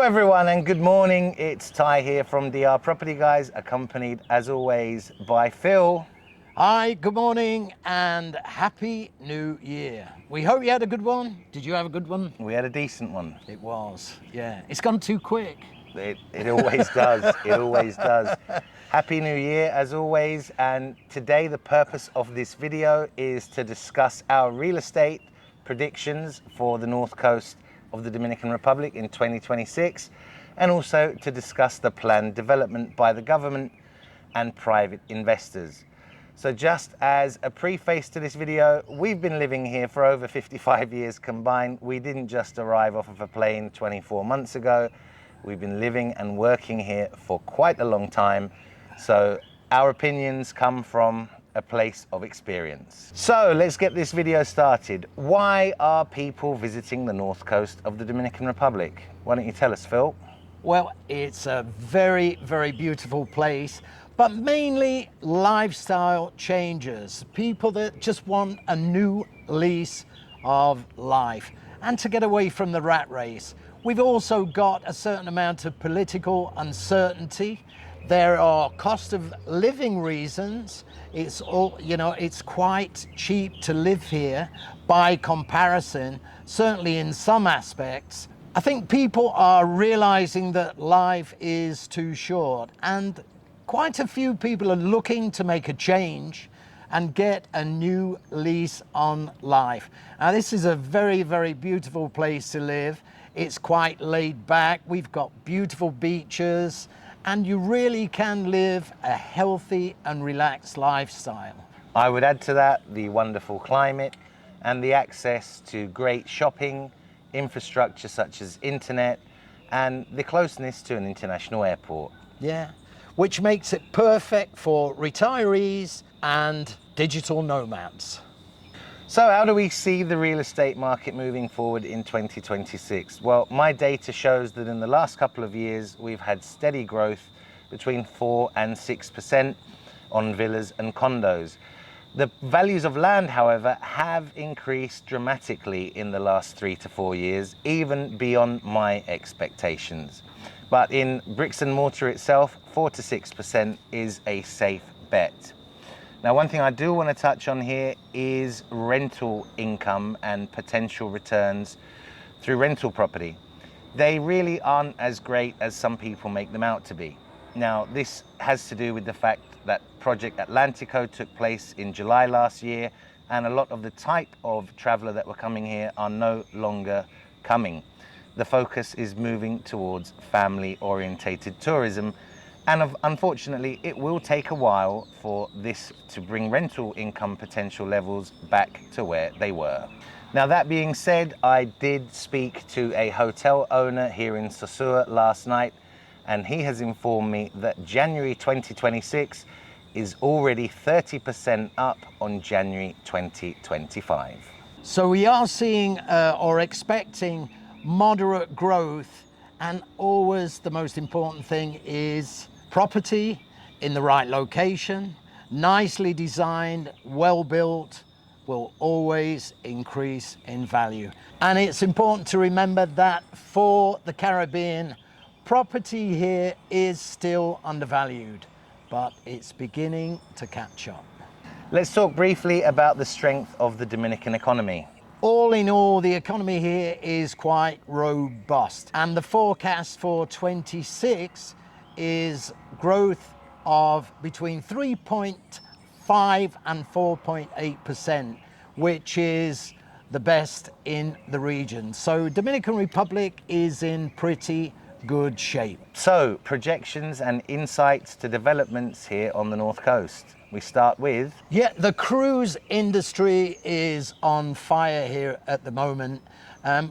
everyone and good morning. It's Ty here from DR Property Guys, accompanied as always by Phil. Hi, good morning and Happy New Year. We hope you had a good one. Did you have a good one? We had a decent one. It was, yeah. It's gone too quick. It always does, it always does. Happy New Year as always, and today the purpose of this video is to discuss our real estate predictions for the north coast of the Dominican Republic in 2026, and also to discuss the planned development by the government and private investors. So just as a preface to this video, we've been living here for over 55 years combined. We didn't just arrive off of a plane 24 months ago. We've been living and working here for quite a long time. So our opinions come from a place of experience. So let's get this video started. Why are people visiting the north coast of the Dominican Republic? Why don't you tell us, Phil? Well, it's a very, very beautiful place, but mainly lifestyle changes. People that just want a new lease of life and to get away from the rat race. We've also got a certain amount of political uncertainty. There are cost of living reasons. It's all, it's quite cheap to live here by comparison, certainly in some aspects. I think people are realizing that life is too short, and quite a few people are looking to make a change and get a new lease on life. Now, this is a very, very beautiful place to live. It's quite laid back. We've got beautiful beaches, and you really can live a healthy and relaxed lifestyle. I would add to that the wonderful climate and the access to great shopping, infrastructure such as internet, and the closeness to an international airport. Yeah, which makes it perfect for retirees and digital nomads. So how do we see the real estate market moving forward in 2026? Well, my data shows that in the last couple of years, we've had steady growth between 4 and 6% on villas and condos. The values of land, however, have increased dramatically in the last 3 to 4 years, even beyond my expectations. But in bricks and mortar itself, 4 to 6% is a safe bet. Now, one thing I do want to touch on here is rental income and potential returns through rental property. They really aren't as great as some people make them out to be. Now, this has to do with the fact that Project Atlantico took place in July last year, and a lot of the type of traveller that were coming here are no longer coming. The focus is moving towards family-orientated tourism, and unfortunately, it will take a while for this to bring rental income potential levels back to where they were. Now, that being said, I did speak to a hotel owner here in Sosúa last night, and he has informed me that January 2026 is already 30% up on January 2025. So we are seeing or expecting moderate growth, and always the most important thing is property in the right location, nicely designed, well built, will always increase in value. And it's important to remember that for the Caribbean, property here is still undervalued, but it's beginning to catch up. Let's talk briefly about the strength of the Dominican economy. All in all, the economy here is quite robust, and the forecast for 26 is growth of between 3.5 and 4.8%, which is the best in the region. So Dominican Republic is in pretty good shape. So projections and insights to developments here on the north coast. We start with... Yeah, the cruise industry is on fire here at the moment.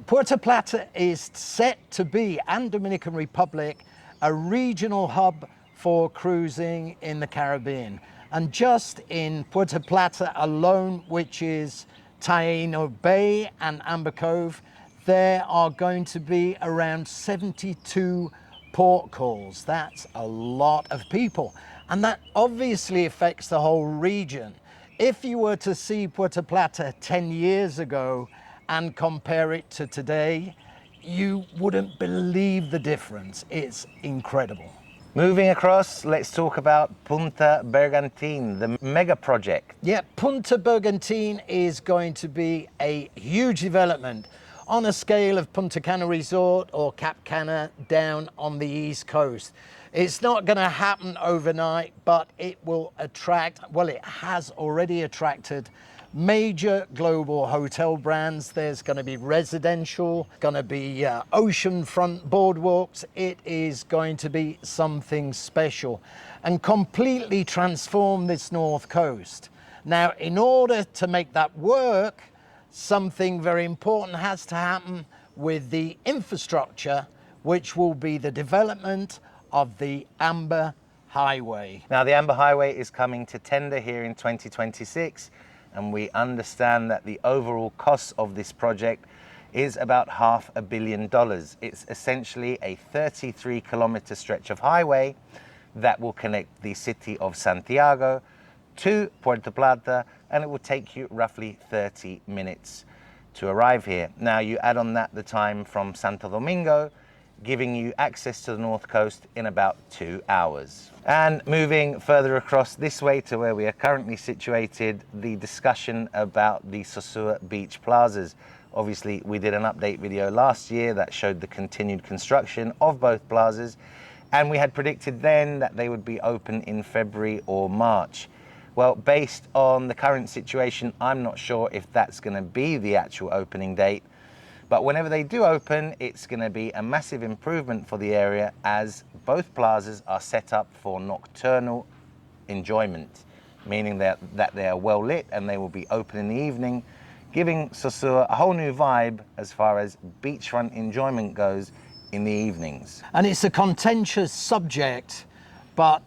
Puerto Plata is set to be, and Dominican Republic, a regional hub for cruising in the Caribbean. And just in Puerto Plata alone, which is Taino Bay and Amber Cove, there are going to be around 72 port calls. That's a lot of people. And that obviously affects the whole region. If you were to see Puerto Plata 10 years ago and compare it to today, you wouldn't believe the difference. It's incredible. Moving across, let's talk about Punta Bergantin, the mega project. Yeah, Punta Bergantin is going to be a huge development on a scale of Punta Cana Resort or Cap Cana down on the East Coast. It's not going to happen overnight, but it will attract, well, it has already attracted major global hotel brands. There's going to be residential, going to be oceanfront boardwalks. It is going to be something special and completely transform this North Coast. Now, in order to make that work, something very important has to happen with the infrastructure, which will be the development of the Amber Highway. Now, the Amber Highway is coming to tender here in 2026. And we understand that the overall cost of this project is about $500 million. It's essentially a 33-kilometer stretch of highway that will connect the city of Santiago to Puerto Plata, and it will take you roughly 30 minutes to arrive here. Now, you add on that the time from Santo Domingo, giving you access to the North Coast in about 2 hours. And moving further across this way to where we are currently situated, the discussion about the Sosúa beach plazas. Obviously, we did an update video last year that showed the continued construction of both plazas, and we had predicted then that they would be open in February or March. Well, based on the current situation, I'm not sure if that's going to be the actual opening date. But whenever they do open, it's going to be a massive improvement for the area, as both plazas are set up for nocturnal enjoyment, meaning that they are well lit and they will be open in the evening, giving Sosúa a whole new vibe as far as beachfront enjoyment goes in the evenings. And it's a contentious subject, but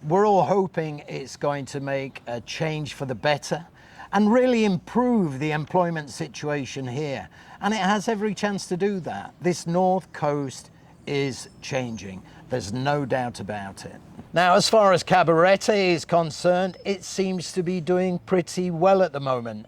we're all hoping it's going to make a change for the better and really improve the employment situation here. And it has every chance to do that. This North Coast is changing. There's no doubt about it. Now, as far as Cabarete is concerned, it seems to be doing pretty well at the moment.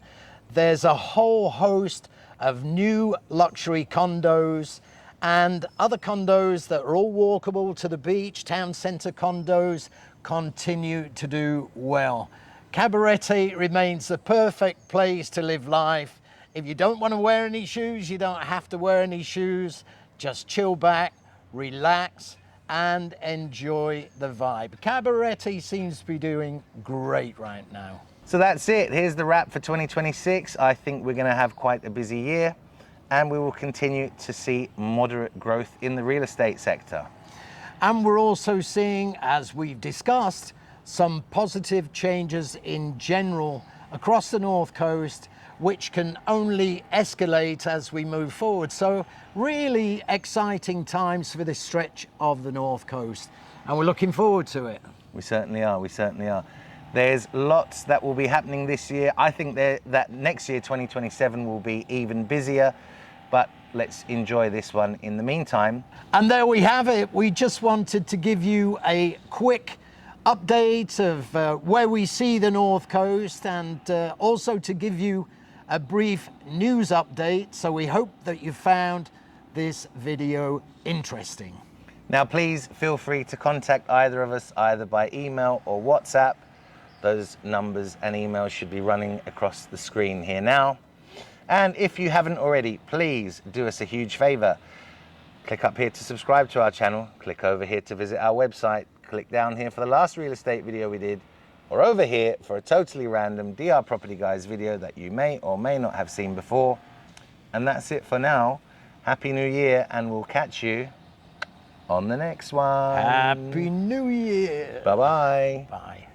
There's a whole host of new luxury condos and other condos that are all walkable to the beach. Town centre condos continue to do well. Cabarete remains the perfect place to live life. If you don't want to wear any shoes, you don't have to wear any shoes. Just chill back, relax, and enjoy the vibe. Cabarete seems to be doing great right now. So that's it. Here's the wrap for 2026. I think we're going to have quite a busy year, and we will continue to see moderate growth in the real estate sector. And we're also seeing, as we've discussed, some positive changes in general across the North Coast, which can only escalate as we move forward. So really exciting times for this stretch of the North Coast, and we're looking forward to it. We certainly are, we certainly are. There's lots that will be happening this year. I think that next year, 2027, will be even busier, but let's enjoy this one in the meantime. And there we have it. We just wanted to give you a quick update of where we see the North Coast, and also to give you a brief news update. So we hope that you found this video interesting. Now, please feel free to contact either of us, either by email or WhatsApp. Those numbers and emails should be running across the screen here now. And if you haven't already, please do us a huge favor. Click up here to subscribe to our channel, click over here to visit our website, click down here for the last real estate video we did, or over here for a totally random DR Property Guys video that you may or may not have seen before. And that's it for now. Happy New Year, and we'll catch you on the next one. Happy New Year. Bye-bye. Bye.